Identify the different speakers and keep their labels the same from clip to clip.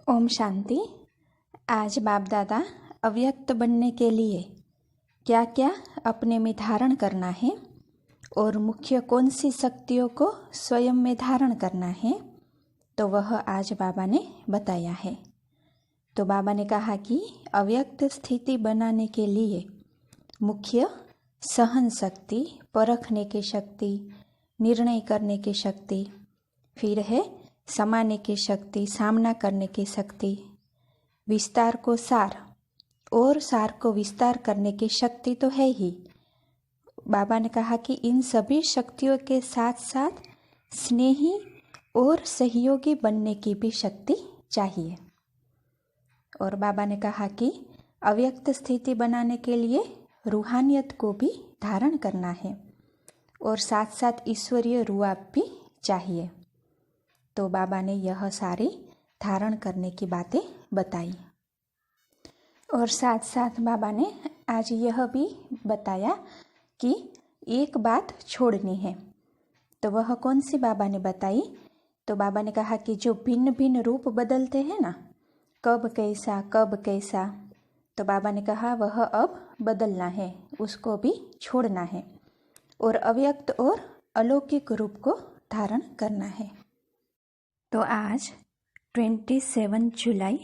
Speaker 1: ओम शांति। आज बाप दादा अव्यक्त बनने के लिए क्या क्या अपने में धारण करना है और मुख्य कौन सी शक्तियों को स्वयं में धारण करना है, तो वह आज बाबा ने बताया है। तो बाबा ने कहा कि अव्यक्त स्थिति बनाने के लिए मुख्य सहन शक्ति, परखने की शक्ति, निर्णय करने की शक्ति, फिर है समाने की शक्ति, सामना करने की शक्ति, विस्तार को सार और सार को विस्तार करने की शक्ति तो है ही। बाबा ने कहा कि इन सभी शक्तियों के साथ साथ स्नेही और सहयोगी बनने की भी शक्ति चाहिए। और बाबा ने कहा कि अव्यक्त स्थिति बनाने के लिए रूहानियत को भी धारण करना है और साथ साथ ईश्वरीय रुआब भी चाहिए। तो बाबा ने यह सारी धारण करने की बातें बताई और साथ साथ बाबा ने आज यह भी बताया कि एक बात छोड़नी है। तो वह कौन सी बाबा ने बताई? तो बाबा ने कहा कि जो भिन्न भिन्न रूप बदलते हैं ना, कब कैसा, तो बाबा ने कहा वह अब बदलना है, उसको भी छोड़ना है और अव्यक्त और अलौकिक रूप को धारण करना है। तो आज 27 जुलाई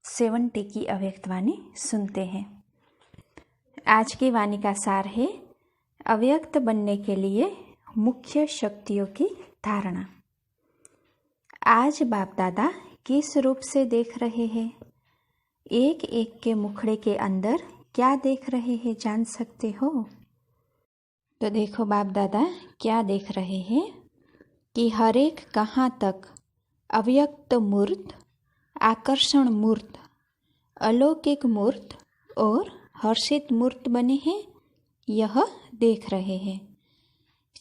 Speaker 1: 70 की अव्यक्त वाणी सुनते हैं। आज की वाणी का सार है अव्यक्त बनने के लिए मुख्य शक्तियों की धारणा। आज बाप दादा किस रूप से देख रहे हैं, एक एक के मुखड़े के अंदर क्या देख रहे हैं, जान सकते हो? तो देखो बाप दादा क्या देख रहे हैं कि हर एक कहाँ तक अव्यक्त मूर्त, आकर्षण मूर्त, अलौकिक मूर्त और हर्षित मूर्त बने हैं, यह देख रहे हैं।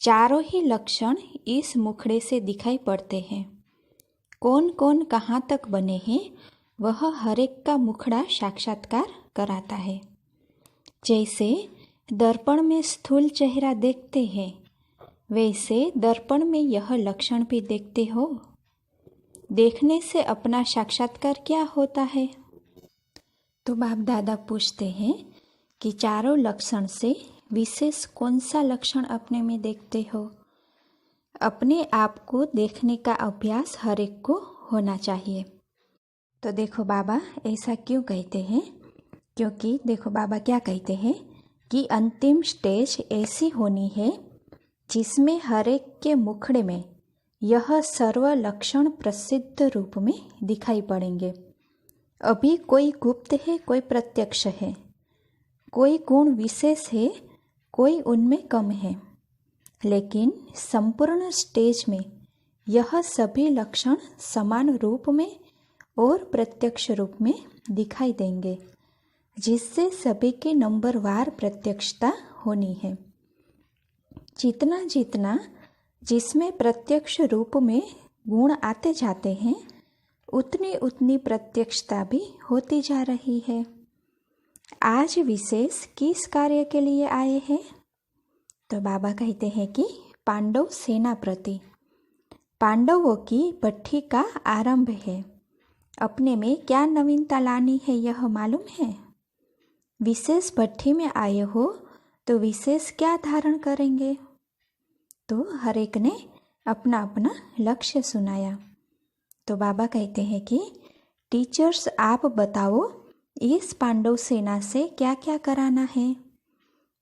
Speaker 1: चारों ही लक्षण इस मुखड़े से दिखाई पड़ते हैं। कौन कौन कहाँ तक बने हैं वह हर एक का मुखड़ा साक्षात्कार कराता है। जैसे दर्पण में स्थूल चेहरा देखते हैं, वैसे दर्पण में यह लक्षण भी देखते हो। देखने से अपना साक्षात्कार क्या होता है? तो बाप दादा पूछते हैं कि चारों लक्षण से विशेष कौन सा लक्षण अपने में देखते हो? अपने आप को देखने का अभ्यास हर एक को होना चाहिए। तो देखो बाबा ऐसा क्यों कहते हैं? क्योंकि देखो बाबा क्या कहते हैं कि अंतिम स्टेज ऐसी होनी है जिसमें हर एक के मुखड़े में यह सर्व लक्षण प्रसिद्ध रूप में दिखाई पड़ेंगे। अभी कोई गुप्त है, कोई प्रत्यक्ष है, कोई गुण विशेष है, कोई उनमें कम है, लेकिन संपूर्ण स्टेज में यह सभी लक्षण समान रूप में और प्रत्यक्ष रूप में दिखाई देंगे, जिससे सभी के नंबरवार प्रत्यक्षता होनी है। जितना जितना जिसमें प्रत्यक्ष रूप में गुण आते जाते हैं, उतनी उतनी प्रत्यक्षता भी होती जा रही है। आज विशेष किस कार्य के लिए आए हैं? तो बाबा कहते हैं कि पांडव सेना प्रति, पांडवों की भट्टी का आरंभ है। अपने में क्या नवीनता लानी है यह मालूम है? विशेष भट्टी में आए हो तो विशेष क्या धारण करेंगे? तो हर एक ने अपना अपना लक्ष्य सुनाया। तो बाबा कहते हैं कि टीचर्स आप बताओ इस पांडव सेना से क्या क्या कराना है।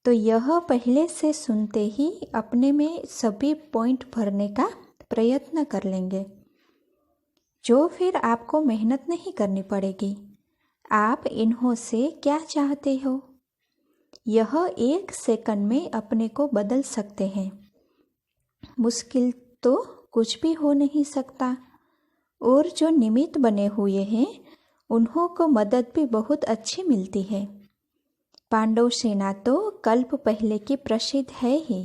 Speaker 1: तो यह पहले से सुनते ही अपने में सभी पॉइंट भरने का प्रयत्न कर लेंगे, जो फिर आपको मेहनत नहीं करनी पड़ेगी। आप इन्हों से क्या चाहते हो, यह 1 सेकंड में अपने को बदल सकते हैं। मुश्किल तो कुछ भी हो नहीं सकता। और जो निमित्त बने हुए हैं उन्हों को मदद भी बहुत अच्छी मिलती है। पांडव सेना तो कल्प पहले की प्रसिद्ध है ही।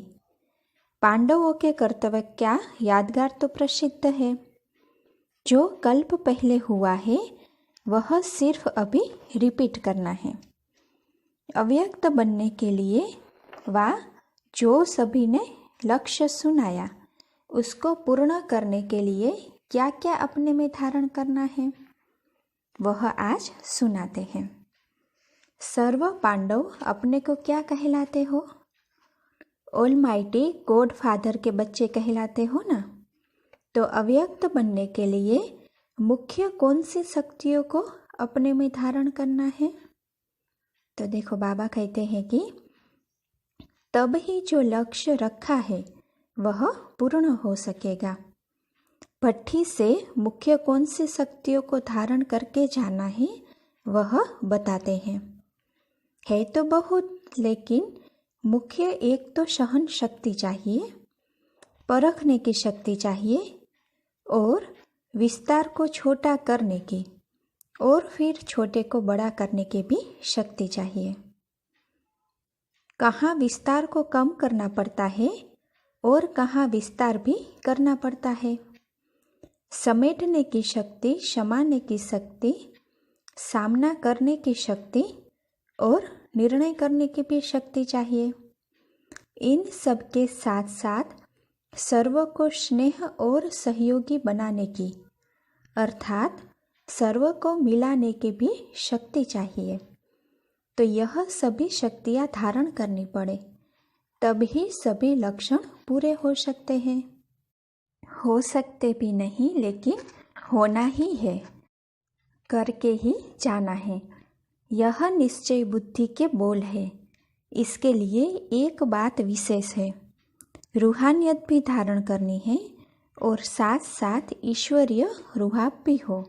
Speaker 1: पांडवों के कर्तव्य क्या यादगार तो प्रसिद्ध है। जो कल्प पहले हुआ है वह सिर्फ अभी रिपीट करना है। अव्यक्त बनने के लिए जो सभी ने लक्ष्य सुनाया उसको पूर्ण करने के लिए क्या क्या अपने में धारण करना है? वह आज सुनाते हैं। सर्व पांडव अपने को क्या कहलाते हो? ऑलमाइटी गॉड फादर के बच्चे कहलाते हो ना। तो अव्यक्त बनने के लिए मुख्य कौन सी शक्तियों को अपने में धारण करना है? तो देखो बाबा कहते हैं कि तब ही जो लक्ष्य रखा है वह पूर्ण हो सकेगा। भट्ठी से मुख्य कौन सी शक्तियों को धारण करके जाना है वह बताते हैं। है तो बहुत, लेकिन मुख्य एक तो सहन शक्ति चाहिए, परखने की शक्ति चाहिए, और विस्तार को छोटा करने की और फिर छोटे को बड़ा करने की भी शक्ति चाहिए। कहाँ विस्तार को कम करना पड़ता है और कहाँ विस्तार भी करना पड़ता है। समेटने की शक्ति, समाने की शक्ति, सामना करने की शक्ति और निर्णय करने की भी शक्ति चाहिए। इन सब के साथ साथ सर्व को स्नेह और सहयोगी बनाने की, अर्थात सर्व को मिलाने की भी शक्ति चाहिए। तो यह सभी शक्तियाँ धारण करनी पड़े, तब ही सभी लक्षण पूरे हो सकते हैं। हो सकते भी नहीं, लेकिन होना ही है, करके ही जाना है। यह निश्चय बुद्धि के बोल है। इसके लिए एक बात विशेष है, रूहानियत भी धारण करनी है और साथ साथ ईश्वरीय रुहाब भी हो।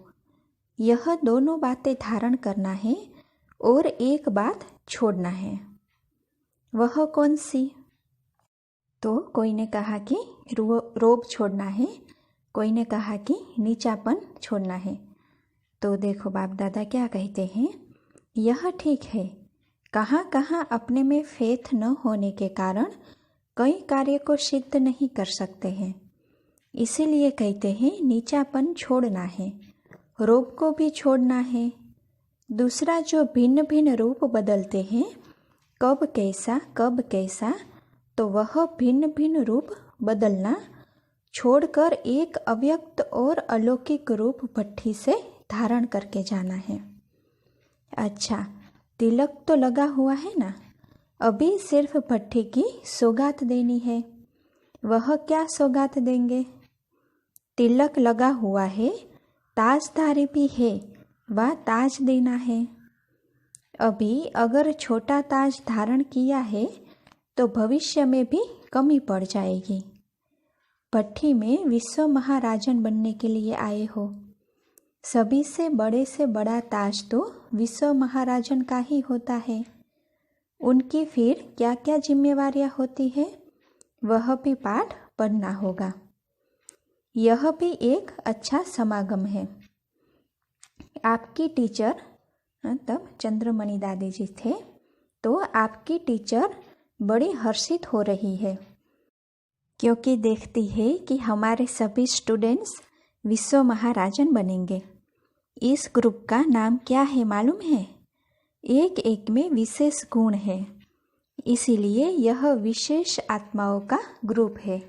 Speaker 1: यह दोनों बातें धारण करना है और एक बात छोड़ना है। वह कौन सी? तो कोई ने कहा कि रोब छोड़ना है, कोई ने कहा कि नीचापन छोड़ना है। तो देखो बाप दादा क्या कहते हैं, यह ठीक है। कहाँ कहाँ अपने में फेथ न होने के कारण कई कार्य को सिद्ध नहीं कर सकते हैं। इसीलिए कहते हैं नीचापन छोड़ना है, रोब को भी छोड़ना है। दूसरा जो भिन्न भिन्न रूप बदलते हैं, कब कैसा, तो वह भिन्न भिन्न रूप बदलना छोड़कर एक अव्यक्त और अलौकिक रूप भट्ठी से धारण करके जाना है। अच्छा, तिलक तो लगा हुआ है ना, अभी सिर्फ भट्ठी की सौगात देनी है। वह क्या सौगात देंगे? तिलक लगा हुआ है, ताजधारी भी है, वह ताज देना है। अभी अगर छोटा ताज धारण किया है तो भविष्य में भी कमी पड़ जाएगी। भट्ठी में विश्व महाराजन बनने के लिए आए हो, सभी से बड़ा ताज तो विश्व महाराजन का ही होता है। उनकी फिर क्या क्या जिम्मेवारियां होती है, वह भी पाठ पढ़ना होगा। यह भी एक अच्छा समागम है। आपकी टीचर, तब चंद्रमणि दादी जी थे, तो आपकी टीचर बड़ी हर्षित हो रही है, क्योंकि देखती है कि हमारे सभी स्टूडेंट्स विश्व महाराजन बनेंगे। इस ग्रुप का नाम क्या है मालूम है? एक एक में विशेष गुण है, इसीलिए यह विशेष आत्माओं का ग्रुप है।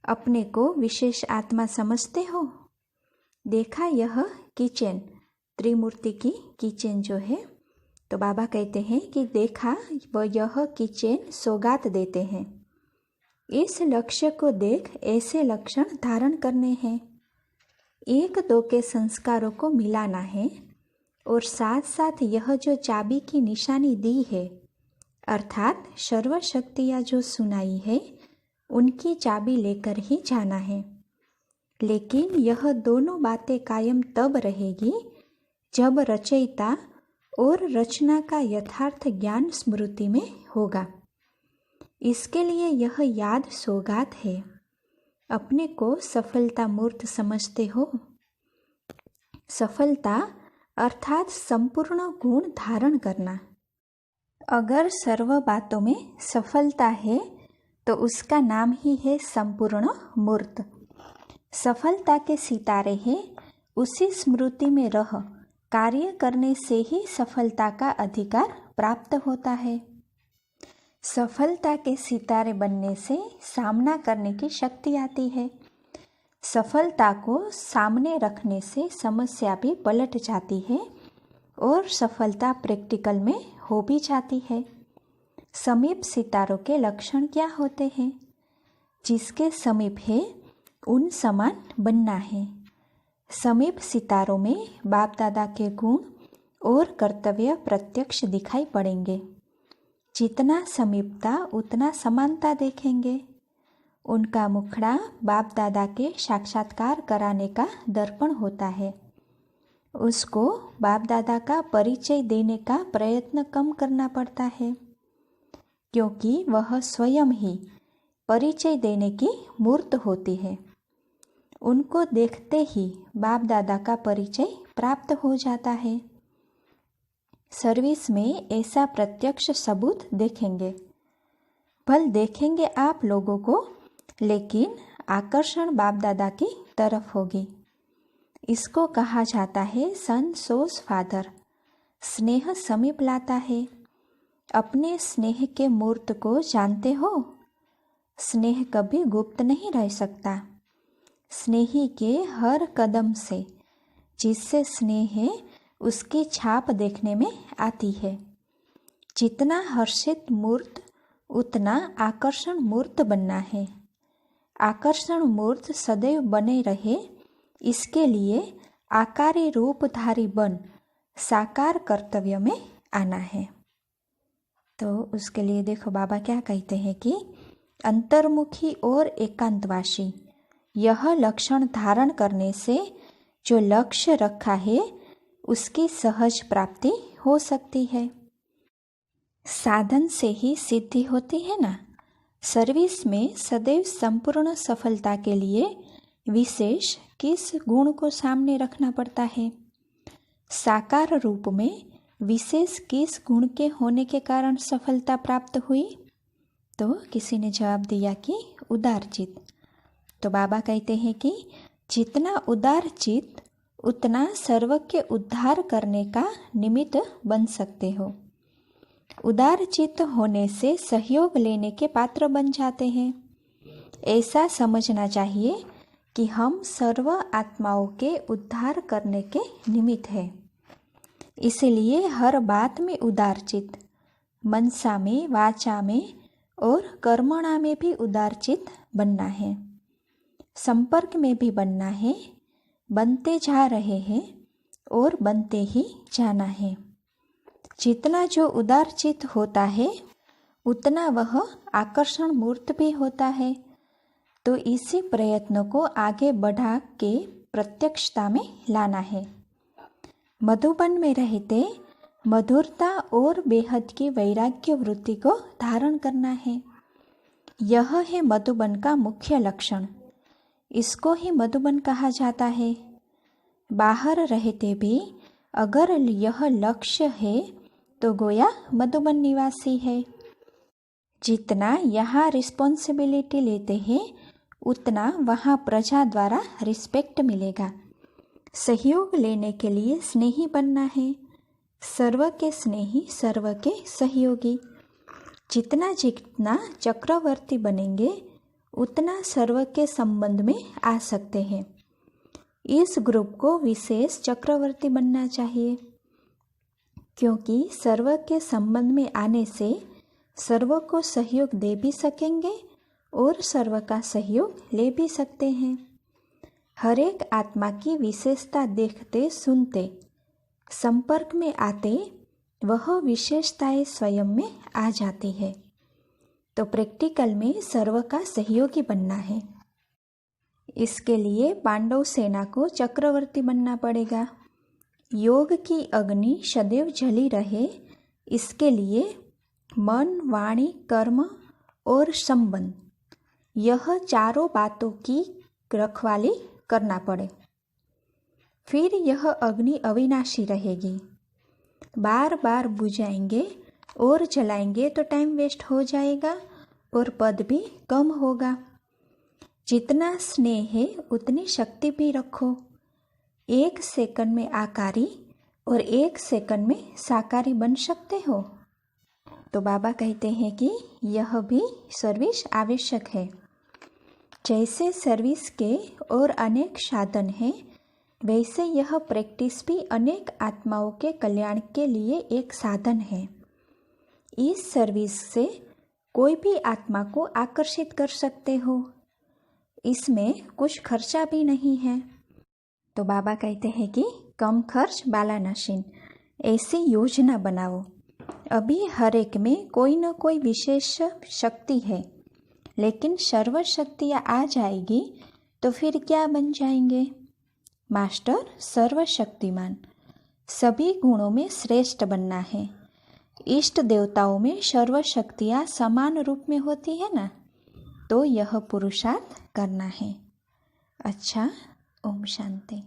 Speaker 1: अपने को विशेष आत्मा समझते हो? देखा यह किचन, त्रिमूर्ति की किचन जो है, तो बाबा कहते हैं कि देखा वह यह किचन सौगात देते हैं। इस लक्ष्य को देख ऐसे लक्षण धारण करने हैं। एक दो के संस्कारों को मिलाना है और साथ साथ यह जो चाबी की निशानी दी है, अर्थात सर्वशक्तियाँ जो सुनाई है, उनकी चाबी लेकर ही जाना है। लेकिन यह दोनों बातें कायम तब रहेगी जब रचयिता और रचना का यथार्थ ज्ञान स्मृति में होगा। इसके लिए यह याद सौगात है। अपने को सफलता मूर्त समझते हो? सफलता अर्थात संपूर्ण गुण धारण करना। अगर सर्व बातों में सफलता है तो उसका नाम ही है संपूर्ण मूर्त। सफलता के सितारे हैं, उसी स्मृति में रह कार्य करने से ही सफलता का अधिकार प्राप्त होता है। सफलता के सितारे बनने से सामना करने की शक्ति आती है। सफलता को सामने रखने से समस्या भी पलट जाती है और सफलता प्रैक्टिकल में हो भी जाती है। समीप सितारों के लक्षण क्या होते हैं? जिसके समीप है उन समान बनना है। समीप सितारों में बाप दादा के गुण और कर्तव्य प्रत्यक्ष दिखाई पड़ेंगे। जितना समीपता उतना समानता देखेंगे। उनका मुखड़ा बाप दादा के साक्षात्कार कराने का दर्पण होता है। उसको बाप दादा का परिचय देने का प्रयत्न कम करना पड़ता है, क्योंकि वह स्वयं ही परिचय देने की मूर्त होती है। उनको देखते ही बाप दादा का परिचय प्राप्त हो जाता है। सर्विस में ऐसा प्रत्यक्ष सबूत देखेंगे। भल देखेंगे आप लोगों को, लेकिन आकर्षण बाप दादा की तरफ होगी। इसको कहा जाता है सन सोस फादर। स्नेह समीप लाता है। अपने स्नेह के मूर्त को जानते हो? स्नेह कभी गुप्त नहीं रह सकता। स्नेही के हर कदम से जिससे स्नेह है उसकी छाप देखने में आती है। जितना हर्षित मूर्त उतना आकर्षण मूर्त बनना है। आकर्षण मूर्त सदैव बने रहे, इसके लिए आकारी रूपधारी बन साकार कर्तव्य में आना है। तो उसके लिए देखो बाबा क्या कहते हैं कि अंतर्मुखी और एकांतवासी, यह लक्षण धारण करने से जो लक्ष्य रखा है उसकी सहज प्राप्ति हो सकती है। साधन से ही सिद्धि होती है ना। सर्विस में सदैव संपूर्ण सफलता के लिए विशेष किस गुण को सामने रखना पड़ता है? साकार रूप में विशेष किस गुण के होने के कारण सफलता प्राप्त हुई? तो किसी ने जवाब दिया कि उदार चित्त। तो बाबा कहते हैं कि जितना उदार चित्त उतना सर्व के उद्धार करने का निमित्त बन सकते हो। उदार चित्त होने से सहयोग लेने के पात्र बन जाते हैं। ऐसा समझना चाहिए कि हम सर्व आत्माओं के उद्धार करने के निमित्त हैं। इसलिए हर बात में उदार चित्त, मनसा में, वाचा में और कर्मणा में भी उदार चित्त बनना है। संपर्क में भी बनना है। बनते जा रहे हैं और बनते ही जाना है। जितना जो उदार चित्त होता है उतना वह आकर्षण मूर्त भी होता है। तो इसी प्रयत्न को आगे बढ़ा के प्रत्यक्षता में लाना है। मधुबन में रहते मधुरता और बेहद की वैराग्य वृत्ति को धारण करना है। यह है मधुबन का मुख्य लक्षण। इसको ही मधुबन कहा जाता है। बाहर रहते भी अगर यह लक्ष्य है तो गोया मधुबन निवासी है। जितना यहाँ रिस्पॉन्सिबिलिटी लेते हैं उतना वहाँ प्रजा द्वारा रिस्पेक्ट मिलेगा। सहयोग लेने के लिए स्नेही बनना है। सर्व के स्नेही, सर्व के सहयोगी। जितना जितना चक्रवर्ती बनेंगे उतना सर्व के संबंध में आ सकते हैं। इस ग्रुप को विशेष चक्रवर्ती बनना चाहिए, क्योंकि सर्व के संबंध में आने से सर्व को सहयोग दे भी सकेंगे और सर्व का सहयोग ले भी सकते हैं। हर एक आत्मा की विशेषता देखते सुनते संपर्क में आते वह विशेषताएं स्वयं में आ जाती है। तो प्रैक्टिकल में सर्व का सहयोगी बनना है। इसके लिए पांडव सेना को चक्रवर्ती बनना पड़ेगा। योग की अग्नि सदैव जली रहे, इसके लिए मन, वाणी, कर्म और संबंध, यह चारों बातों की रखवाली करना पड़े। फिर यह अग्नि अविनाशी रहेगी। बार बार बुझाएंगे और जलाएंगे तो टाइम वेस्ट हो जाएगा और पद भी कम होगा। जितना स्नेह है उतनी शक्ति भी रखो। 1 सेकंड में आकारी और 1 सेकंड में साकारी बन सकते हो। तो बाबा कहते हैं कि यह भी सर्विस आवश्यक है। जैसे सर्विस के और अनेक साधन हैं, वैसे यह प्रैक्टिस भी अनेक आत्माओं के कल्याण के लिए एक साधन है। इस सर्विस से कोई भी आत्मा को आकर्षित कर सकते हो। इसमें कुछ खर्चा भी नहीं है। तो बाबा कहते हैं कि कम खर्च बाला नशीन, ऐसी योजना बनाओ। अभी हर एक में कोई न कोई विशेष शक्ति है, लेकिन सर्व शक्तियाँ आ जाएगी तो फिर क्या बन जाएंगे? मास्टर सर्वशक्तिमान। सभी गुणों में श्रेष्ठ बनना है। इष्ट देवताओं में सर्व शक्तियाँ समान रूप में होती है ना, तो यह पुरुषार्थ करना है। अच्छा, ओम शांति।